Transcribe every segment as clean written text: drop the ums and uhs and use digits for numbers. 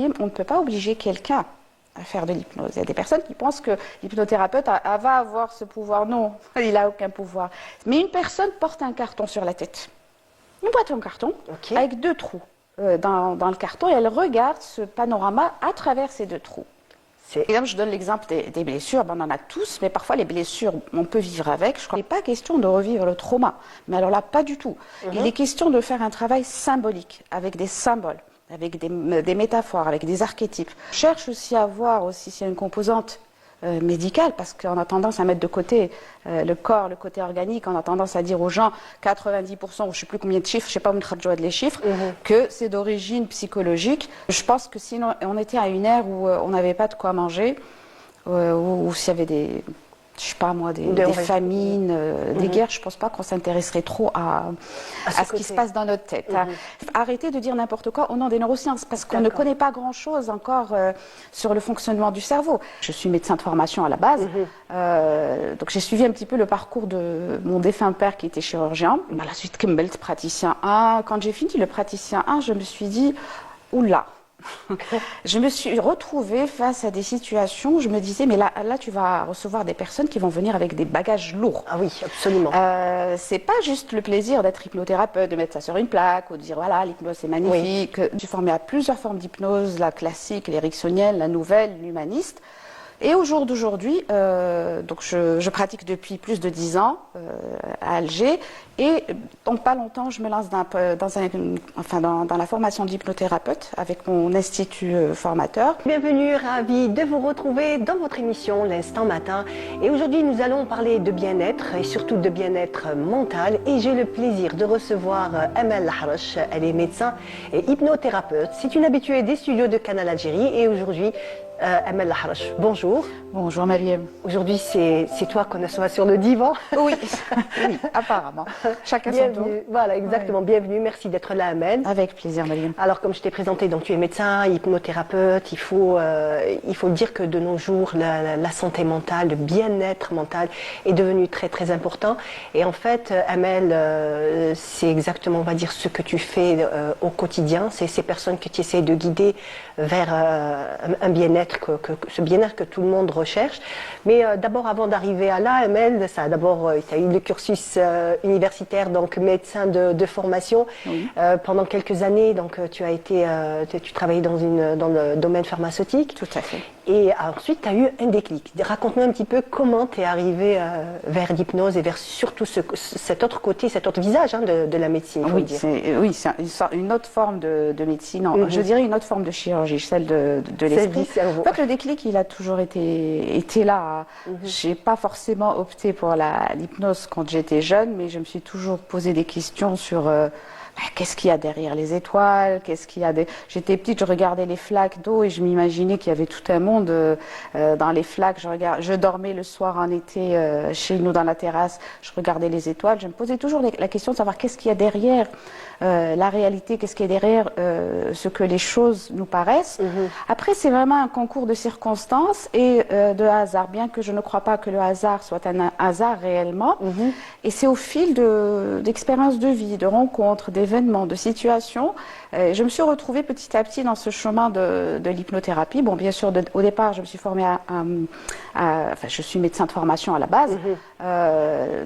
On ne peut pas obliger quelqu'un à faire de l'hypnose. Il y a des personnes qui pensent que l'hypnothérapeute va avoir ce pouvoir. Non, il n'a aucun pouvoir. Mais une personne porte un carton sur la tête. Une boîte en carton avec 2 trous dans le carton et elle regarde ce panorama à travers ces 2 trous. Par exemple, je donne l'exemple des blessures. On en a tous, mais parfois les blessures, on peut vivre avec. Je crois qu'il n'est pas question de revivre le trauma. Mais alors là, pas du tout. Il est question de faire un travail symbolique, avec des symboles, avec des métaphores, avec des archétypes. Je cherche aussi à voir aussi s'il y a une composante médicale, parce qu'on a tendance à mettre de côté le corps, le côté organique. On a tendance à dire aux gens 90%, ou je ne sais plus combien de chiffres, je ne sais pas où de les chiffres, que c'est d'origine psychologique. Je pense que sinon on était à une ère où on n'avait pas de quoi manger, où s'il y avait des... je sais pas moi, des famines, des guerres, je pense pas qu'on s'intéresserait trop à ce qui se passe dans notre tête. Arrêtez de dire n'importe quoi au nom des neurosciences, parce qu'on ne connaît pas grand-chose encore sur le fonctionnement du cerveau. Je suis médecin de formation à la base, donc j'ai suivi un petit peu le parcours de mon défunt père qui était chirurgien. À la suite, Kimbelt, praticien 1. Quand j'ai fini le praticien 1, je me suis dit, oula. Je me suis retrouvée face à des situations où je me disais, mais là tu vas recevoir des personnes qui vont venir avec des bagages lourds. Ah oui, absolument. C'est pas juste le plaisir d'être hypnothérapeute, de mettre ça sur une plaque ou de dire voilà, l'hypnose c'est magnifique. Je suis formée à plusieurs formes d'hypnose, la classique, l'éricksonienne, la nouvelle, l'humaniste. Et au jour d'aujourd'hui, donc je pratique depuis plus de 10 ans à Alger, et dans pas longtemps, je me lance dans la formation d'hypnothérapeute avec mon institut formateur. Bienvenue, ravi de vous retrouver dans votre émission L'Instant Matin. Et aujourd'hui, nous allons parler de bien-être et surtout de bien-être mental. Et j'ai le plaisir de recevoir Amel Lahrache. Elle est médecin et hypnothérapeute. C'est une habituée des studios de Canal Algérie. Et aujourd'hui, Amel Lahrache, bonjour. Bonjour Mariam. Aujourd'hui, c'est toi qu'on reçoit sur le divan. Oui, oui, apparemment. Chacun son tour. Voilà, exactement. Oui. Bienvenue, merci d'être là, Amel. Avec plaisir, Mariam. Alors, comme je t'ai présenté, donc tu es médecin, hypnothérapeute. Il faut dire que de nos jours, la santé mentale, le bien-être mental est devenu très très important. Et en fait, Amel, c'est exactement, on va dire, ce que tu fais au quotidien. C'est ces personnes que tu essaies de guider vers un bien-être, ce bien-être que tout le monde recherche. Mais d'abord, avant d'arriver à là, Amel, tu as eu le cursus universitaire, donc médecin de formation. Oui. Pendant quelques années, donc tu travaillais dans le domaine pharmaceutique. Tout à fait. Et ensuite, tu as eu un déclic. Raconte-nous un petit peu comment tu es arrivé vers l'hypnose et vers surtout cet autre côté, cet autre visage de la médecine. Oui, c'est une autre forme de médecine, je dirais une autre forme de chirurgie, celle de l'esprit. En fait, le déclic, il a toujours été là. Je n'ai pas forcément opté pour l'hypnose quand j'étais jeune, mais je me suis toujours posé des questions sur... qu'est-ce qu'il y a derrière les étoiles? J'étais petite, je regardais les flaques d'eau et je m'imaginais qu'il y avait tout un monde dans les flaques. Je dormais le soir en été chez nous dans la terrasse, je regardais les étoiles. Je me posais toujours la question de savoir qu'est-ce qu'il y a derrière la réalité, qu'est-ce qu'il y a derrière ce que les choses nous paraissent. Après, c'est vraiment un concours de circonstances et de hasard, bien que je ne crois pas que le hasard soit un hasard réellement. Et c'est au fil d'expériences de vie, de rencontres, d'événements, de situations. Je me suis retrouvée petit à petit dans ce chemin de l'hypnothérapie. Bon, bien sûr, au départ, je me suis formée je suis médecin de formation à la base.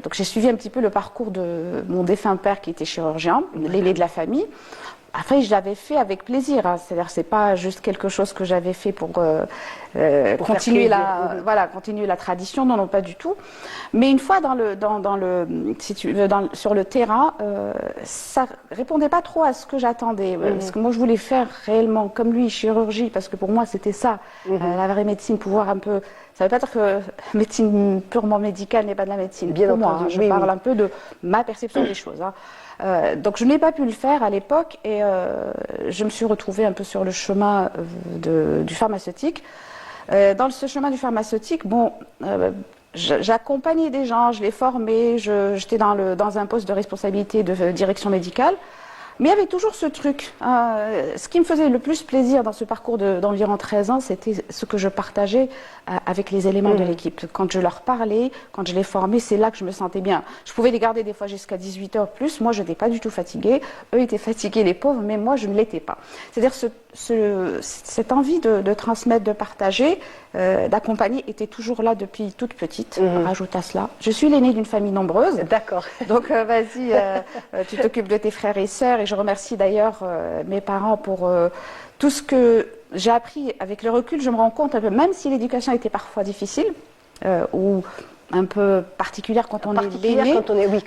Donc j'ai suivi un petit peu le parcours de mon défunt père qui était chirurgien, l'aîné de la famille. Après, je l'avais fait avec plaisir. C'est-à-dire, c'est pas juste quelque chose que j'avais fait pour continuer la tradition. Non, non, pas du tout. Mais une fois sur le terrain, ça répondait pas trop à ce que j'attendais. Parce que moi, je voulais faire réellement comme lui, chirurgie, parce que pour moi, c'était ça, la vraie médecine, pouvoir un peu. Ça ne veut pas dire que médecine purement médicale n'est pas de la médecine. Bien pour entendu, moi, je parle un peu de ma perception des choses. Donc je n'ai pas pu le faire à l'époque et je me suis retrouvée un peu sur le chemin du pharmaceutique. Dans ce chemin du pharmaceutique, j'accompagnais des gens, je les formais, j'étais dans un poste de responsabilité de direction médicale. Mais il y avait toujours ce truc. Ce qui me faisait le plus plaisir dans ce parcours d'environ 13 ans, c'était ce que je partageais avec les éléments de l'équipe. Quand je leur parlais, quand je les formais, c'est là que je me sentais bien. Je pouvais les garder des fois jusqu'à 18 heures plus. Moi, je n'étais pas du tout fatiguée. Eux étaient fatigués, les pauvres, mais moi, je ne l'étais pas. C'est-à-dire cette envie de transmettre, de partager, d'accompagner était toujours là depuis toute petite. Rajoute à cela. Je suis l'aînée d'une famille nombreuse. D'accord. Donc, vas-y, tu t'occupes de tes frères et sœurs. Et je remercie d'ailleurs mes parents pour tout ce que j'ai appris. Avec le recul, je me rends compte, même si l'éducation était parfois difficile ou un peu particulière quand on est l'aîné,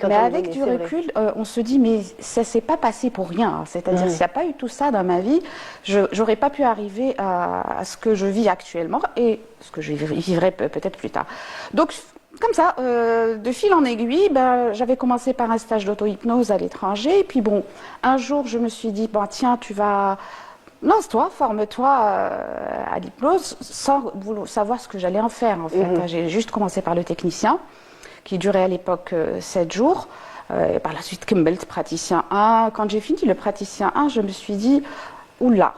mais avec du recul, on se dit, mais ça ne s'est pas passé pour rien. C'est-à-dire, s'il n'y a pas eu tout ça dans ma vie, je n'aurais pas pu arriver à ce que je vis actuellement et ce que je vivrai peut-être plus tard. Donc, comme ça, de fil en aiguille, j'avais commencé par un stage d'auto-hypnose à l'étranger. Et puis bon, un jour, je me suis dit, tiens, tu vas... Lance-toi, forme-toi à l'hypnose sans savoir ce que j'allais en faire, en fait. J'ai juste commencé par le technicien, qui durait à l'époque 7 jours. Et par la suite, Kimbelt, praticien 1. Quand j'ai fini le praticien 1, je me suis dit, oula.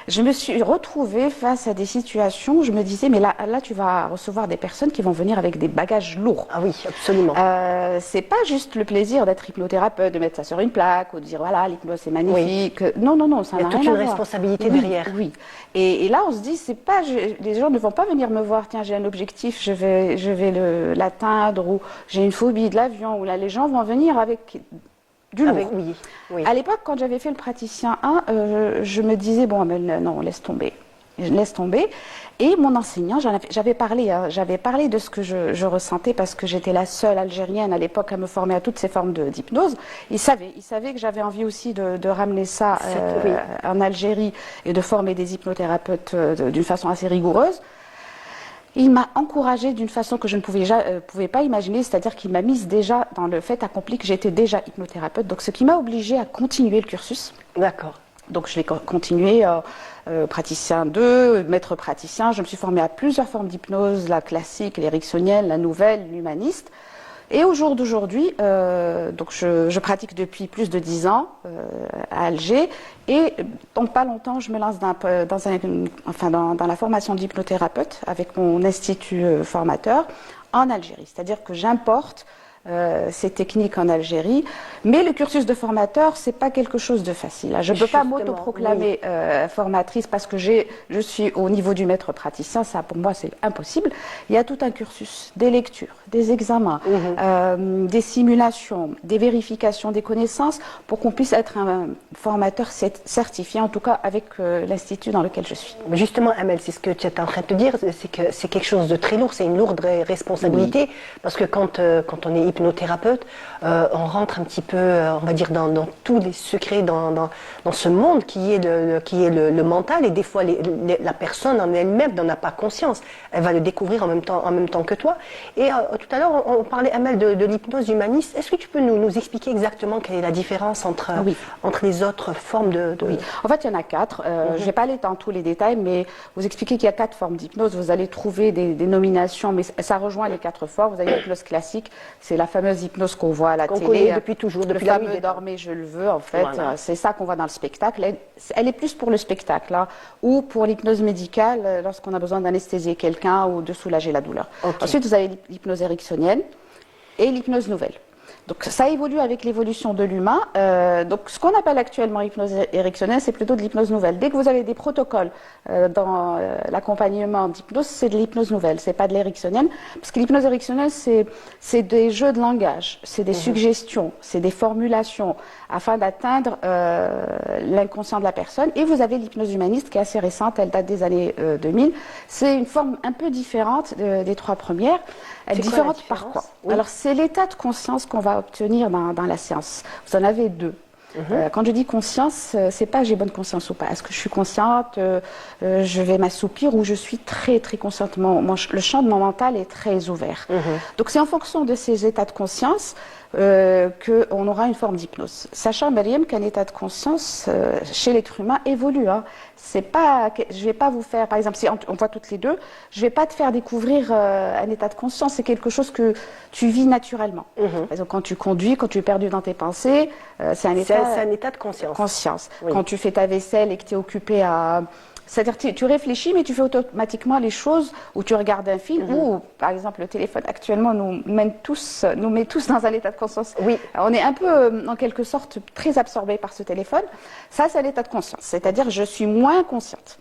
Je me suis retrouvée face à des situations où je me disais, mais là, tu vas recevoir des personnes qui vont venir avec des bagages lourds. Ah oui, absolument. C'est pas juste le plaisir d'être hypnothérapeute, de mettre ça sur une plaque ou de dire, voilà, l'hypnose c'est magnifique. Oui. Non, ça n'a rien à voir. Il y a toute une responsabilité derrière. Oui. Et là, on se dit, c'est pas, les gens ne vont pas venir me voir, tiens, j'ai un objectif, je vais l'atteindre, ou j'ai une phobie de l'avion, ou là, les gens vont venir avec du lourd. Oui. À l'époque, quand j'avais fait le praticien 1, je me disais, non, laisse tomber. Laisse tomber. Et mon enseignant, j'avais parlé de ce que je ressentais parce que j'étais la seule Algérienne à l'époque à me former à toutes ces formes d'hypnose. Il savait que j'avais envie aussi de ramener ça en Algérie et de former des hypnothérapeutes d'une façon assez rigoureuse. Il m'a encouragée d'une façon que je ne pouvais pas imaginer, c'est-à-dire qu'il m'a mise déjà dans le fait accompli que j'étais déjà hypnothérapeute, donc ce qui m'a obligée à continuer le cursus. D'accord. Donc je l'ai continué, praticien 2, maître praticien, je me suis formée à plusieurs formes d'hypnose, la classique, l'éricksonienne, la nouvelle, l'humaniste. Et au jour d'aujourd'hui, donc je pratique depuis plus de 10 ans à Alger et dans pas longtemps, je me lance dans la formation d'hypnothérapeute avec mon institut formateur en Algérie. C'est-à-dire que j'importe ces techniques en Algérie, mais le cursus de formateur, c'est pas quelque chose de facile. Je ne peux pas m'autoproclamer formatrice parce que je suis au niveau du maître praticien, ça pour moi c'est impossible. Il y a tout un cursus, des lectures, des examens, des simulations, des vérifications des connaissances pour qu'on puisse être un formateur certifié, en tout cas avec l'institut dans lequel je suis. Mais justement, Amel, c'est ce que tu es en train de te dire, c'est que c'est quelque chose de très lourd, c'est une lourde responsabilité, parce que quand on est hypnothérapeute, on rentre un petit peu, on va dire, dans tous les secrets, dans ce monde qui est le mental, et des fois la personne en elle-même n'en a pas conscience. Elle va le découvrir en même temps que toi. Et tout à l'heure, on parlait, Amel, de l'hypnose humaniste. Est-ce que tu peux nous expliquer exactement quelle est la différence entre les autres formes de... Oui, en fait, il y en a 4. Je ne vais pas aller dans tous les détails, mais vous expliquer qu'il y a 4 formes d'hypnose. Vous allez trouver des nominations, mais ça rejoint les 4 formes. Vous avez l'hypnose classique, c'est la fameuse hypnose qu'on voit à la télé. Connaît depuis toujours, depuis la nuit. Le fameux dormez, je le veux, en fait. Voilà. C'est ça qu'on voit dans le spectacle. Elle est plus pour le spectacle, ou pour l'hypnose médicale, lorsqu'on a besoin d'anesthésier quelqu'un ou de soulager la douleur. Okay. Ensuite, vous avez l'hypnose ericksonienne et l'hypnose nouvelle. Donc ça évolue avec l'évolution de l'humain. Donc ce qu'on appelle actuellement hypnose ericksonienne, c'est plutôt de l'hypnose nouvelle. Dès que vous avez des protocoles dans l'accompagnement d'hypnose, c'est de l'hypnose nouvelle, c'est pas de l'ericksonienne. Parce que l'hypnose ericksonienne, c'est des jeux de langage, c'est des suggestions, c'est des formulations afin d'atteindre l'inconscient de la personne. Et vous avez l'hypnose humaniste qui est assez récente, elle date des années 2000. C'est une forme un peu différente des 3 premières. Elle est différente par quoi? Alors c'est l'état de conscience qu'on va obtenir dans la séance. Vous en avez 2. Quand je dis conscience, c'est pas j'ai bonne conscience ou pas. Est-ce que je suis consciente, je vais m'assoupir, ou je suis très très consciente. Le champ de mon mental est très ouvert. Donc c'est en fonction de ces états de conscience, qu'on aura une forme d'hypnose. Sachant, Mariam, qu'un état de conscience chez l'être humain évolue. Hein. C'est pas, je ne vais pas vous faire, par exemple, si on voit toutes les deux, je ne vais pas te faire découvrir un état de conscience. C'est quelque chose que tu vis naturellement. Par exemple, quand tu conduis, quand tu es perdu dans tes pensées, c'est un état de conscience. Oui. Quand tu fais ta vaisselle et que tu es occupé à... C'est-à-dire que tu réfléchis, mais tu fais automatiquement les choses, ou tu regardes un film, ou par exemple le téléphone actuellement nous met tous dans un état de conscience. Oui. Alors, on est un peu, en quelque sorte, très absorbé par ce téléphone. Ça, c'est l'état de conscience. C'est-à-dire je suis moins consciente.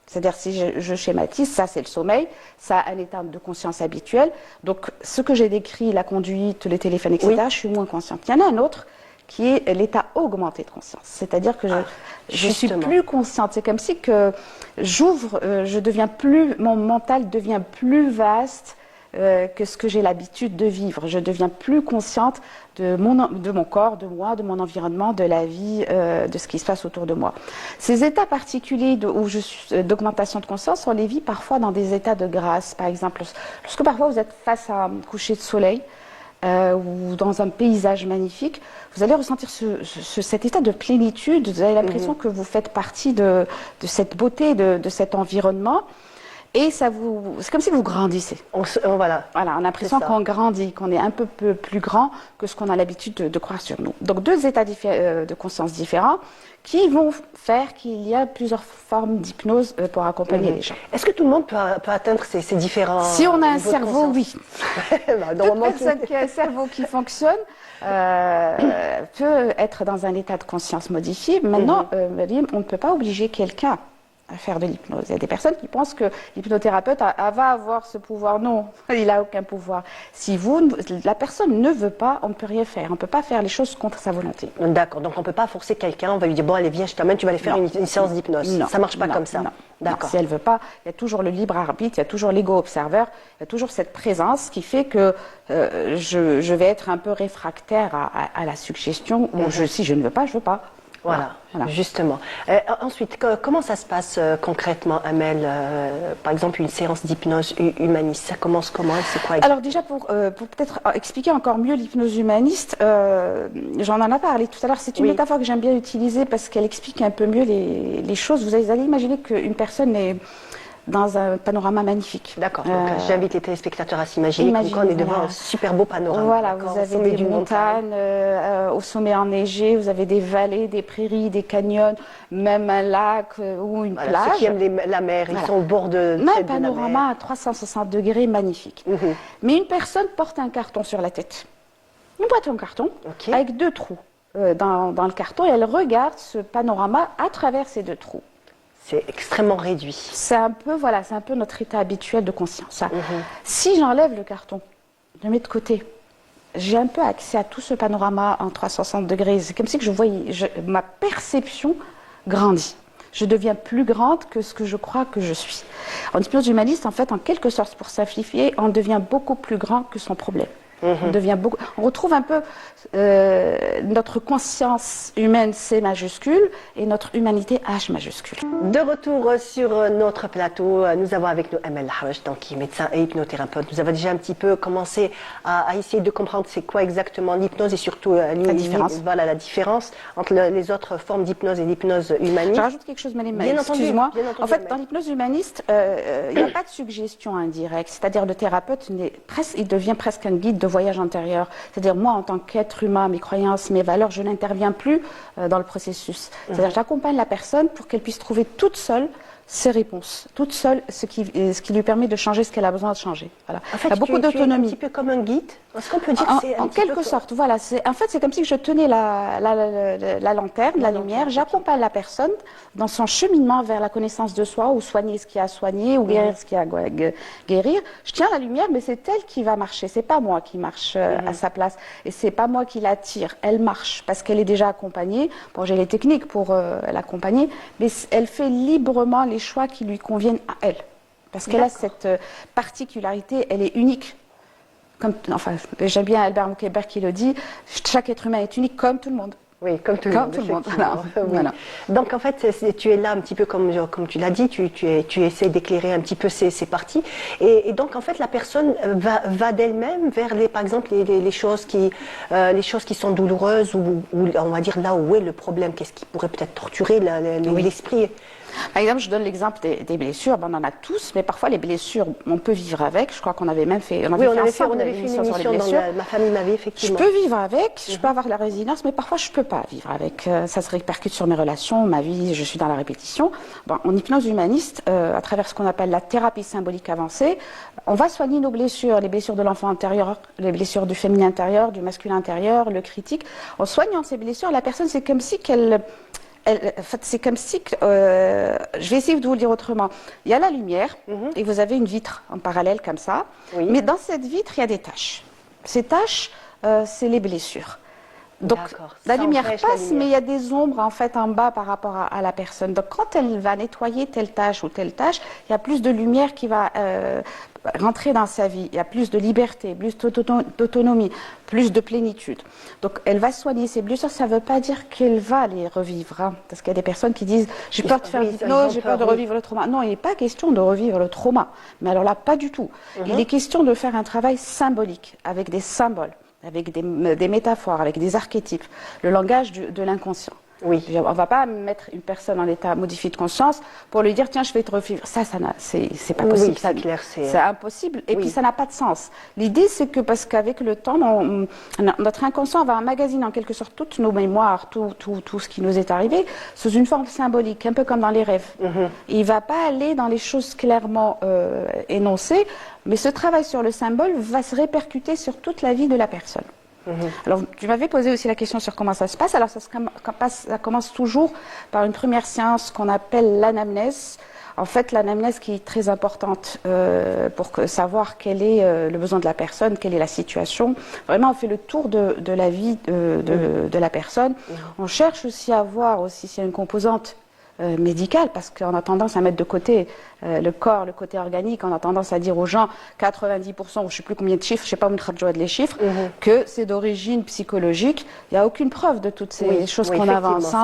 C'est-à-dire si je schématise, ça c'est le sommeil, ça un état de conscience habituel. Donc ce que j'ai décrit, la conduite, le téléphone, etc., je suis moins consciente. Il y en a un autre qui est l'état augmenté de conscience. C'est-à-dire que je suis plus consciente. C'est comme si que j'ouvre, mon mental devient plus vaste que ce que j'ai l'habitude de vivre. Je deviens plus consciente de mon corps, de moi, de mon environnement, de la vie, de ce qui se passe autour de moi. Ces états particuliers d'augmentation de conscience, on les vit parfois dans des états de grâce. Par exemple, lorsque parfois vous êtes face à un coucher de soleil, ou dans un paysage magnifique, vous allez ressentir cet état de plénitude, vous avez l'impression que vous faites partie de cette beauté, de cet environnement, et c'est comme si vous grandissez. Voilà, on a l'impression qu'on grandit, qu'on est un peu plus grand que ce qu'on a l'habitude de croire sur nous. Donc deux états de conscience différents qui vont faire qu'il y a plusieurs formes d'hypnose pour accompagner les gens. Est-ce que tout le monde peut atteindre ces différents... Si on a un cerveau, oui. Toute personne qui a un cerveau qui fonctionne peut être dans un état de conscience modifié. Maintenant, on ne peut pas obliger quelqu'un à faire de l'hypnose. Il y a des personnes qui pensent que l'hypnothérapeute va avoir ce pouvoir. Non, il n'a aucun pouvoir. Si la personne ne veut pas, on ne peut rien faire. On ne peut pas faire les choses contre sa volonté. D'accord, donc on ne peut pas forcer quelqu'un, on va lui dire, bon allez viens, je t'amène, tu vas aller faire une séance d'hypnose. Ça ne marche pas comme ça. D'accord. Si elle ne veut pas, il y a toujours le libre arbitre, il y a toujours l'ego observeur, il y a toujours cette présence qui fait que je vais être un peu réfractaire à la suggestion, ou si je ne veux pas, je ne veux pas. Voilà, justement. Ensuite, comment ça se passe concrètement, Amel par exemple, une séance d'hypnose humaniste, ça commence comment? C'est quoi? Alors déjà, pour peut-être expliquer encore mieux l'hypnose humaniste, j'en ai parlé tout à l'heure, c'est une métaphore que j'aime bien utiliser parce qu'elle explique un peu mieux les choses. Vous allez imaginer qu'une personne est dans un panorama magnifique. D'accord, donc j'invite les téléspectateurs à s'imaginer qu'on est devant un super beau panorama. Voilà, vous avez des montagnes, au sommet enneigé, vous avez des vallées, des prairies, des canyons, même un lac ou une plage. Ceux qui aiment la mer, ils sont au bord de un panorama à 360 degrés magnifique. Mais une personne porte un carton sur la tête. Une boîte en carton avec deux trous dans le carton et elle regarde ce panorama à travers ces deux trous. C'est extrêmement réduit. C'est un peu notre état habituel de conscience. Si j'enlève le carton, je le mets de côté, j'ai un peu accès à tout ce panorama en 360 degrés. C'est comme si que ma perception grandit. Je deviens plus grande que ce que je crois que je suis. En hypnose humaniste, en fait, en quelque sorte, pour simplifier, on devient beaucoup plus grand que son problème. On retrouve un peu notre conscience humaine C majuscule et notre humanité H majuscule. De retour sur notre plateau, nous avons avec nous Amel Lahrech, qui est médecin et hypnothérapeute. Nous avons déjà un petit peu commencé à essayer de comprendre c'est quoi exactement l'hypnose et surtout la différence entre les autres formes d'hypnose et l'hypnose humaniste. Je rajoute quelque chose, excuse-moi. En fait, dans l'hypnose humaniste, il n'y a pas de suggestion indirecte, c'est-à-dire le thérapeute, il devient presque un guide de voyage intérieur. C'est-à-dire moi, en tant qu'être humain, mes croyances, mes valeurs, je n'interviens plus dans le processus. C'est-à-dire j'accompagne la personne pour qu'elle puisse trouver toute seule ses réponses, toute seule ce qui lui permet de changer ce qu'elle a besoin de changer. Voilà. En fait, il y a beaucoup d'autonomie. Un petit peu comme un guide. Est-ce qu'on peut dire que c'est en quelque sorte, voilà. En fait, c'est comme si je tenais la lanterne, la lumière. J'accompagne la personne dans son cheminement vers la connaissance de soi, ou soigner ce qui a soigné, ou guérir ce qui a guérir. Je tiens la lumière, mais c'est elle qui va marcher. C'est pas moi qui marche à sa place, et c'est pas moi qui l'attire. Elle marche parce qu'elle est déjà accompagnée. Bon, j'ai les techniques pour l'accompagner, mais elle fait librement les choix qui lui conviennent à elle, parce qu'elle a cette particularité. Elle est unique. J'aime bien Albert Mouquet qui le dit, chaque être humain est unique comme tout le monde. Oui, comme tout le Comme monde. tout le monde, effectivement. voilà. Oui. Voilà. Donc en fait, tu es là un petit peu comme tu l'as dit, tu essaies d'éclairer un petit peu ces parties. Et donc en fait, la personne va d'elle-même vers par exemple les choses qui sont douloureuses ou on va dire là où est le problème, qu'est-ce qui pourrait peut-être torturer Oui. l'esprit. Par exemple, je donne l'exemple des blessures. Ben, on en a tous, mais parfois les blessures, on peut vivre avec. Je crois qu'on avait même fait, Oui, on avait fait ensemble une émission sur les dans blessures. ma famille, ma vie, Je effectivement. peux vivre avec, je peux avoir la résilience, mais parfois je peux pas vivre avec. Ça se répercute sur mes relations, ma vie, je suis dans la répétition. Bon, en hypnose humaniste, à travers ce qu'on appelle la thérapie symbolique avancée, on va soigner nos blessures, les blessures de l'enfant intérieur, les blessures du féminin intérieur, du masculin intérieur, le critique. En soignant ces blessures, la personne, c'est comme si en fait, c'est comme si, je vais essayer de vous le dire autrement. Il y a la lumière et vous avez une vitre en parallèle comme ça. Oui. Mais dans cette vitre, il y a des taches. Ces taches, c'est les blessures. Donc la Ça lumière empêche la passe, lumière. mais il y a des ombres en fait en bas par rapport à la personne. Donc quand elle va nettoyer telle tâche ou telle tâche, il y a plus de lumière qui va rentrer dans sa vie. Il y a plus de liberté, plus d'autonomie, plus de plénitude. Donc elle va soigner ses blessures. Ça ne veut pas dire qu'elle va les revivre, hein, parce qu'il y a des personnes qui disent j'ai peur de faire l'hypnose, j'ai peur de revivre le trauma. Non, il n'est pas question de revivre le trauma. Mais alors là, pas du tout. Il est question de faire un travail symbolique avec des symboles, avec des métaphores, avec des archétypes, le langage de l'inconscient. Oui. On ne va pas mettre une personne en état modifié de conscience pour lui dire tiens je vais te revivre. C'est pas possible. Oui, c'est clair, c'est impossible. Et oui. puis ça n'a pas de sens. L'idée c'est que parce qu'avec le temps, notre inconscient va emmagasiner en quelque sorte toutes nos mémoires, tout ce qui nous est arrivé sous une forme symbolique, un peu comme dans les rêves. Il ne va pas aller dans les choses clairement énoncées, mais ce travail sur le symbole va se répercuter sur toute la vie de la personne. Alors, tu m'avais posé aussi la question sur comment ça se passe. Alors, ça commence toujours par une première séance qu'on appelle l'anamnèse. En fait, l'anamnèse qui est très importante pour savoir quel est le besoin de la personne, quelle est la situation. Vraiment, on fait le tour de la vie de la personne. On cherche aussi à voir aussi s'il y a une composante médicale, parce qu'on a tendance à mettre de côté le corps, le côté organique, on a tendance à dire aux gens 90%, ou je ne sais plus combien de chiffres, je ne sais pas où de les chiffres, que c'est d'origine psychologique. Il n'y a aucune preuve de toutes ces choses qu'on avance.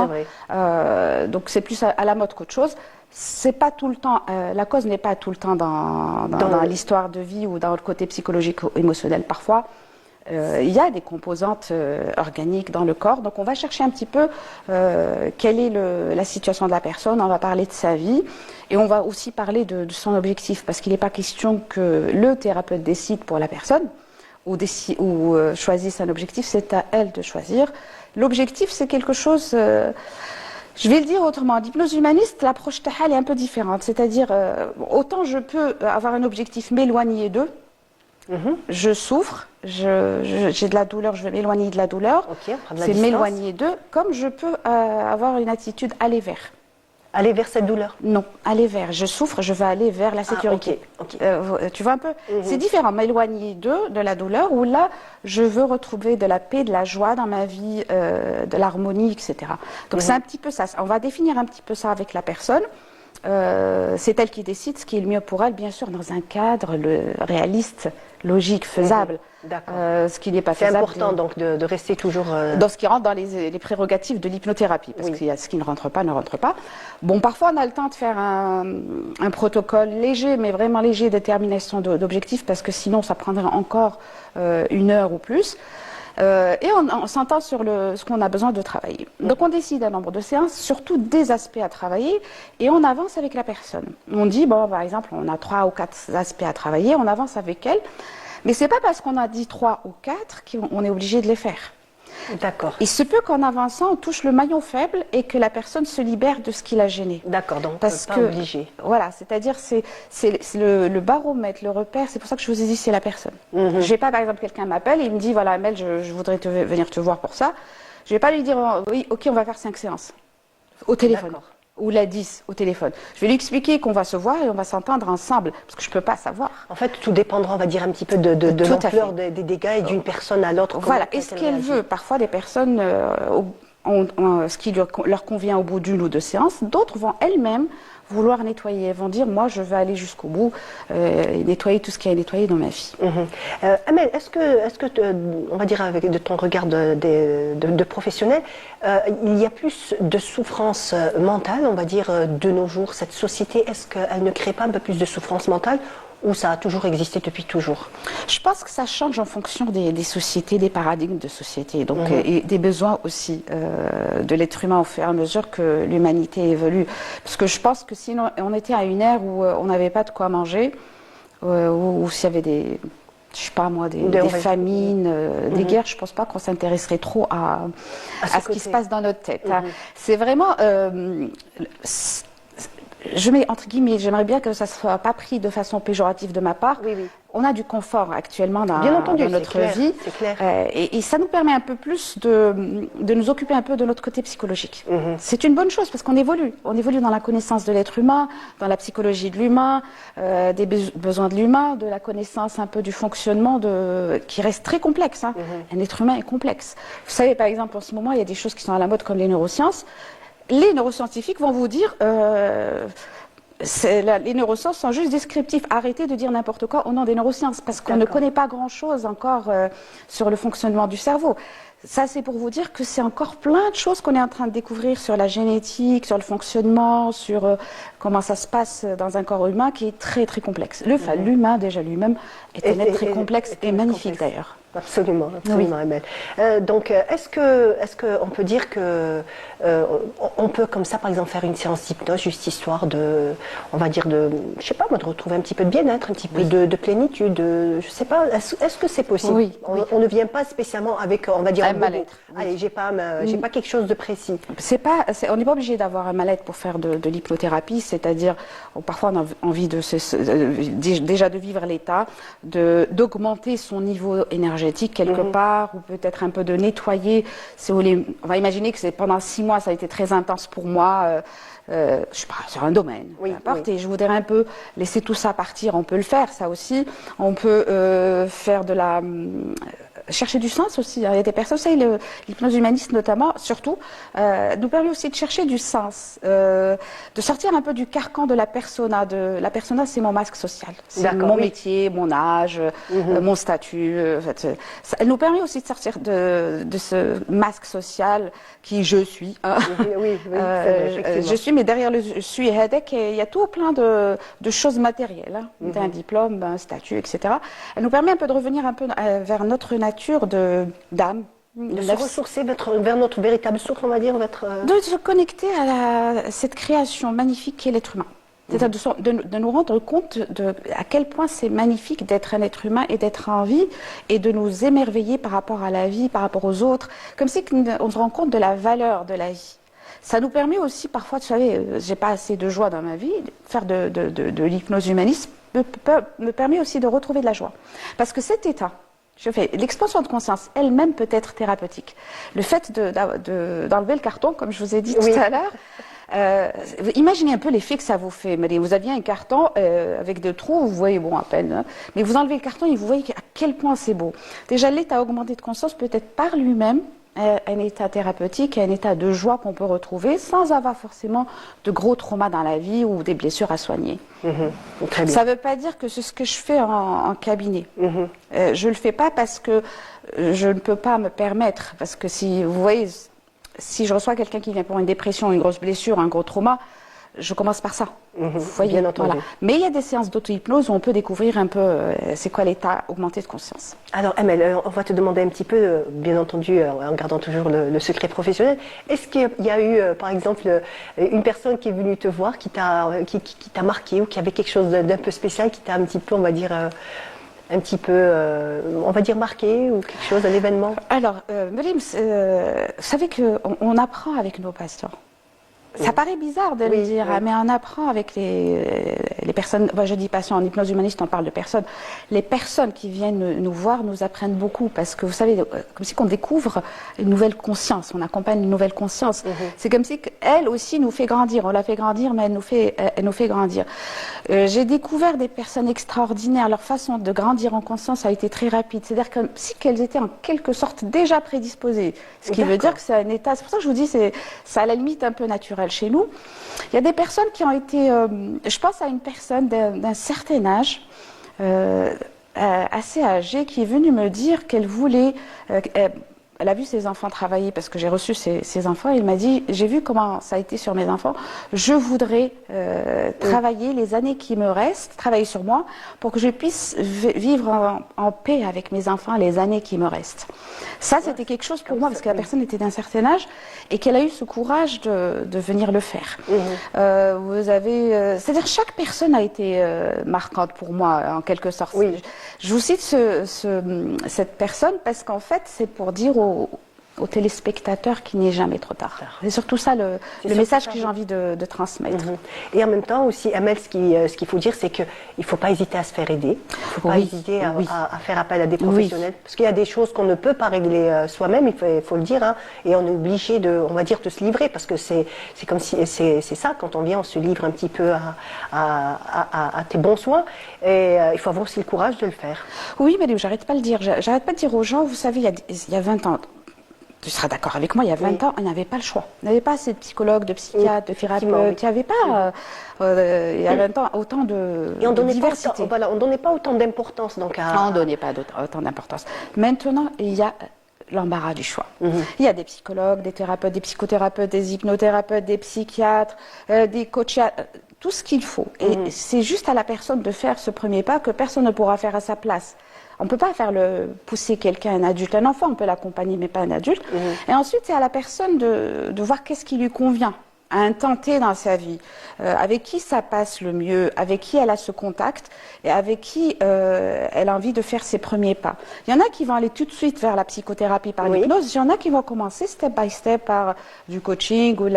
Donc c'est plus à la mode qu'autre chose. C'est pas tout le temps, la cause n'est pas tout le temps dans l'histoire de vie ou dans le côté psychologique ou émotionnel. Parfois, il y a des composantes organiques dans le corps. Donc on va chercher un petit peu quelle est la situation de la personne, on va parler de sa vie et on va aussi parler de son objectif, parce qu'il n'est pas question que le thérapeute décide pour la personne ou choisisse un objectif, c'est à elle de choisir. L'objectif, c'est quelque chose... je vais le dire autrement, l'hypnose humaniste, l'approche tahal est un peu différente. C'est-à-dire, autant je peux avoir un objectif, m'éloigner d'eux. Je souffre, j'ai de la douleur, je vais m'éloigner de la douleur. C'est m'éloigner d'eux, comme je peux avoir une attitude aller vers. Aller vers cette douleur? Non, aller vers. Je souffre, je vais aller vers la sécurité. Tu vois un peu? C'est différent, m'éloigner d'eux, de la douleur, où là, je veux retrouver de la paix, de la joie dans ma vie, de l'harmonie, etc. Donc c'est un petit peu ça. On va définir un petit peu ça avec la personne. C'est elle qui décide ce qui est le mieux pour elle, bien sûr, dans un cadre réaliste, logique, faisable. Ce qui n'est pas faisable. C'est important donc de rester toujours... Dans ce qui rentre dans les prérogatives de l'hypnothérapie, parce qu'il y a ce qui ne rentre pas, ne rentre pas. Bon, parfois on a le temps de faire un protocole léger, mais vraiment léger, détermination d'objectifs, parce que sinon ça prendrait encore 1 heure ou plus. Et on s'entend sur ce qu'on a besoin de travailler. Donc on décide un nombre de séances, surtout des aspects à travailler, et on avance avec la personne. On dit, bon, par exemple, on a 3 ou 4 aspects à travailler, on avance avec elle, mais c'est pas parce qu'on a dit 3 ou 4 qu'on est obligé de les faire. D'accord. Il se peut qu'en avançant, on touche le maillon faible et que la personne se libère de ce qui l'a gêné. D'accord, donc parce pas obligé. Voilà, c'est-à-dire c'est le baromètre, le repère, c'est pour ça que je vous ai dit c'est la personne. Je vais pas, par exemple, quelqu'un m'appelle et il me dit voilà Amel, je voudrais venir te voir pour ça. Je vais pas lui dire oui, ok, on va faire 5 séances au téléphone. Ou la 10 au téléphone. Je vais lui expliquer qu'on va se voir et on va s'entendre ensemble, parce que je ne peux pas savoir. En fait, tout dépendra, on va dire, un petit peu de l'ampleur des dégâts et d'une personne à l'autre. Voilà, et ce qu'elle veut. Parfois, des personnes ont ce qui leur convient au bout d'1 ou 2 séances, d'autres vont elles-mêmes vouloir nettoyer. Elles vont dire, moi, je vais aller jusqu'au bout et nettoyer tout ce qu'il y a à nettoyer dans ma vie. Amel, est-ce que on va dire avec de ton regard de professionnel, il y a plus de souffrance mentale, on va dire, de nos jours, cette société, est-ce qu'elle ne crée pas un peu plus de souffrance mentale ou ça a toujours existé depuis toujours? Je pense que ça change en fonction des sociétés, des paradigmes de société, donc, et des besoins aussi de l'être humain au fur et à mesure que l'humanité évolue. Parce que je pense que si on était à une ère où on n'avait pas de quoi manger, ou s'il y avait des... Je sais pas moi, des famines, des guerres, je pense pas qu'on s'intéresserait trop à ce qui se passe dans notre tête. Hein. C'est vraiment... je mets entre guillemets, j'aimerais bien que ça ne soit pas pris de façon péjorative de ma part. Oui, oui. On a du confort actuellement dans notre vie. C'est clair. Et ça nous permet un peu plus de nous occuper un peu de notre côté psychologique. C'est une bonne chose parce qu'on évolue. On évolue dans la connaissance de l'être humain, dans la psychologie de l'humain, des besoins de l'humain, de la connaissance un peu du fonctionnement qui reste très complexe. Hein. Un être humain est complexe. Vous savez, par exemple, en ce moment, il y a des choses qui sont à la mode comme les neurosciences. Les neuroscientifiques vont vous dire les neurosciences sont juste descriptifs. Arrêtez de dire n'importe quoi au nom des neurosciences parce qu'on ne connaît pas grand-chose encore sur le fonctionnement du cerveau. Ça, c'est pour vous dire que c'est encore plein de choses qu'on est en train de découvrir sur la génétique, sur le fonctionnement, sur comment ça se passe dans un corps humain qui est très très complexe. L'humain déjà lui-même est un être très complexe et magnifique d'ailleurs. Absolument, absolument, Amel. Donc, est-ce que on peut dire que on peut comme ça, par exemple, faire une séance d'hypnose juste histoire de, on va dire de, je sais pas moi, de retrouver un petit peu de bien-être, un petit peu de plénitude, je sais pas. Est-ce que c'est possible? On ne vient pas spécialement avec, on va dire, un mal-être. Allez, j'ai pas quelque chose de précis. On n'est pas obligé d'avoir un mal-être pour faire de l'hypnothérapie, c'est-à-dire parfois on a envie déjà de vivre l'état, d'augmenter son niveau énergétique quelque part, ou peut-être un peu de nettoyer. Si vous voulez, on va imaginer que pendant 6 mois, ça a été très intense pour moi, je sais pas, sur un domaine, peu importe, et je voudrais un peu laisser tout ça partir. On peut le faire, ça aussi. On peut faire chercher du sens aussi. Il y a des personnes, vous savez, l'hypnose humaniste notamment, surtout, nous permet aussi de chercher du sens, de sortir un peu du carcan de la persona. La persona, c'est mon masque social. C'est mon métier, mon âge, mon statut. En fait, elle nous permet aussi de sortir de ce masque social qui je suis. Hein. Je suis, mais derrière le je suis, il y a tout plein de choses matérielles. Hein, d'un diplôme, un statut, etc. Elle nous permet un peu de revenir un peu vers notre nature d'âme. De se ressourcer vers notre véritable source, on va dire. De se connecter à cette création magnifique qu'est l'être humain. C'est-à-dire de nous rendre compte à quel point c'est magnifique d'être un être humain et d'être en vie et de nous émerveiller par rapport à la vie, par rapport aux autres, comme si on se rend compte de la valeur de la vie. Ça nous permet aussi parfois, vous savez, j'ai pas assez de joie dans ma vie, faire de l'hypnose humaniste me permet aussi de retrouver de la joie. Parce que cet état, l'expansion de conscience elle-même peut être thérapeutique. Le fait d'enlever le carton, comme je vous ai dit tout à l'heure, imaginez un peu l'effet que ça vous fait. Vous aviez un carton avec des trous, vous voyez bon à peine, hein, mais vous enlevez le carton et vous voyez à quel point c'est beau. Déjà, l'état augmenté de conscience peut être par lui-même un état thérapeutique, un état de joie qu'on peut retrouver sans avoir forcément de gros traumas dans la vie ou des blessures à soigner. Très bien. Ça ne veut pas dire que c'est ce que je fais en cabinet. Je ne le fais pas parce que je ne peux pas me permettre. Parce que si vous voyez, si je reçois quelqu'un qui vient pour une dépression, une grosse blessure, un gros trauma, je commence par ça. Vous voyez, bien entendu. Voilà. Mais il y a des séances d'auto-hypnose où on peut découvrir un peu c'est quoi l'état augmenté de conscience. Alors Amel, on va te demander un petit peu, bien entendu, en gardant toujours le secret professionnel, est-ce qu'il y a eu, par exemple, une personne qui est venue te voir, qui t'a marqué ou qui avait quelque chose d'un peu spécial, qui t'a un petit peu, on va dire... un petit peu, on va dire marqué ou quelque chose, un événement? Alors, Melim, vous savez qu'on apprend avec nos patients. Ça paraît bizarre de le dire, mais on apprend avec les personnes, je dis patients, en hypnose humaniste on parle de personnes, les personnes qui viennent nous voir nous apprennent beaucoup parce que vous savez, comme si on découvre une nouvelle conscience, on accompagne une nouvelle conscience. C'est comme si elle aussi nous fait grandir, on la fait grandir mais elle nous fait grandir. J'ai découvert des personnes extraordinaires. Leur façon de grandir en conscience a été très rapide. C'est-à-dire comme si qu'elles étaient en quelque sorte déjà prédisposées. Ce qui veut dire que c'est un état. C'est pour ça que je vous dis, c'est à la limite un peu naturel chez nous. Il y a des personnes qui ont été. Je pense à une personne d'un certain âge. Assez âgée qui est venue me dire qu'elle voulait, elle a vu ses enfants travailler parce que j'ai reçu ses enfants et elle m'a dit j'ai vu comment ça a été sur mes enfants, je voudrais travailler les années qui me restent, travailler sur moi pour que je puisse vivre en paix avec mes enfants les années qui me restent. Ça c'était quelque chose pour moi parce que la personne était d'un certain âge et qu'elle a eu ce courage de venir le faire. Vous avez, c'est-à-dire chaque personne a été marquante pour moi en quelque sorte. Oui. Je vous cite cette personne parce qu'en fait c'est pour dire aux téléspectateurs qu'il n'est jamais trop tard. C'est surtout ça le message que j'ai envie de transmettre. Et en même temps aussi, Amel, ce qu'il faut dire, c'est qu'il ne faut pas hésiter à se faire aider. Il ne faut pas hésiter à faire appel à des professionnels. Parce qu'il y a des choses qu'on ne peut pas régler soi-même, il faut le dire, hein, et on est obligé on va dire, de se livrer, parce que c'est comme si, c'est ça, quand on vient, on se livre un petit peu à tes bons soins, et il faut avoir aussi le courage de le faire. Oui, mais j'arrête pas de le dire. J'arrête pas de dire aux gens, vous savez, il y a 20 ans, tu seras d'accord avec moi, il y a 20 ans, on n'avait pas le choix. On n'avait pas assez de psychologues, de psychiatres, de thérapeutes. Il n'y avait pas, il y a 20 ans, autant de diversité. On ne donnait pas autant d'importance. On ne donnait pas autant d'importance. Maintenant, il y a l'embarras du choix. Il y a des psychologues, des thérapeutes, des psychothérapeutes, des hypnothérapeutes, des psychiatres, des coachs, tout ce qu'il faut. Et c'est juste à la personne de faire ce premier pas que personne ne pourra faire à sa place. On ne peut pas pousser quelqu'un, un adulte, un enfant, on peut l'accompagner, mais pas un adulte. Et ensuite, c'est à la personne de voir qu'est-ce qui lui convient, à un temps T dans sa vie, avec qui ça passe le mieux, avec qui elle a ce contact, et avec qui elle a envie de faire ses premiers pas. Il y en a qui vont aller tout de suite vers la psychothérapie par l'hypnose, il y en a qui vont commencer step by step par du coaching ou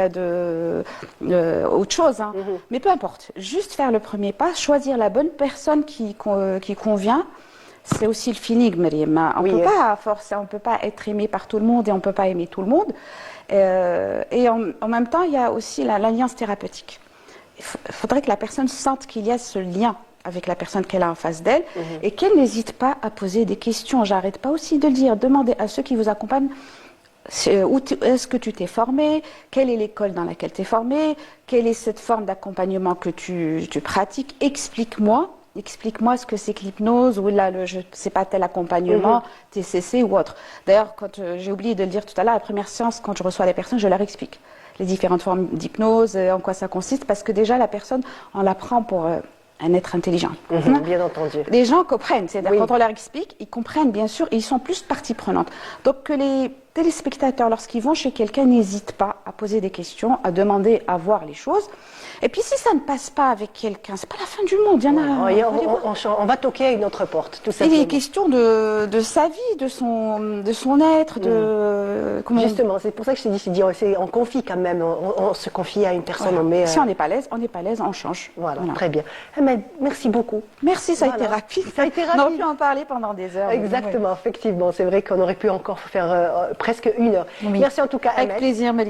autre chose. Hein. Mais peu importe, juste faire le premier pas, choisir la bonne personne qui convient. C'est aussi le feeling, Myriam. On peut pas forcer, on peut pas être aimé par tout le monde et on peut pas aimer tout le monde. Et en même temps, il y a aussi l'alliance thérapeutique. Il faudrait que la personne sente qu'il y a ce lien avec la personne qu'elle a en face d'elle et qu'elle n'hésite pas à poser des questions. J'arrête pas aussi de le dire. Demandez à ceux qui vous accompagnent où est-ce que tu t'es formé, quelle est l'école dans laquelle tu es formé, quelle est cette forme d'accompagnement que tu pratiques. Explique-moi ce que c'est que l'hypnose ou là, je sais pas, tel accompagnement, TCC ou autre. D'ailleurs, quand j'ai oublié de le dire tout à l'heure, la première séance, quand je reçois les personnes, je leur explique les différentes formes d'hypnose, en quoi ça consiste, parce que déjà, la personne, on la prend pour un être intelligent. Bien entendu. Les gens comprennent, c'est-à-dire quand on leur explique, ils comprennent bien sûr et ils sont plus partie prenante. Donc que les téléspectateurs, lorsqu'ils vont chez quelqu'un, n'hésitent pas à poser des questions, à demander à voir les choses. Et puis si ça ne passe pas avec quelqu'un, c'est pas la fin du monde. Il y en a. On va toquer à une autre porte, tout simplement. Il est question de sa vie, de son être, Justement, c'est pour ça que je t'ai dit, on confie quand même, on se confie à une personne. Voilà. Si on n'est pas à l'aise, on change. Voilà. Très bien. Merci beaucoup. Merci, ça a été rapide. Ça a été rapide. On aurait pu en parler pendant des heures. Exactement, effectivement. C'est vrai qu'on aurait pu encore faire presque 1 heure. Merci en tout cas, Avec plaisir, Mélie.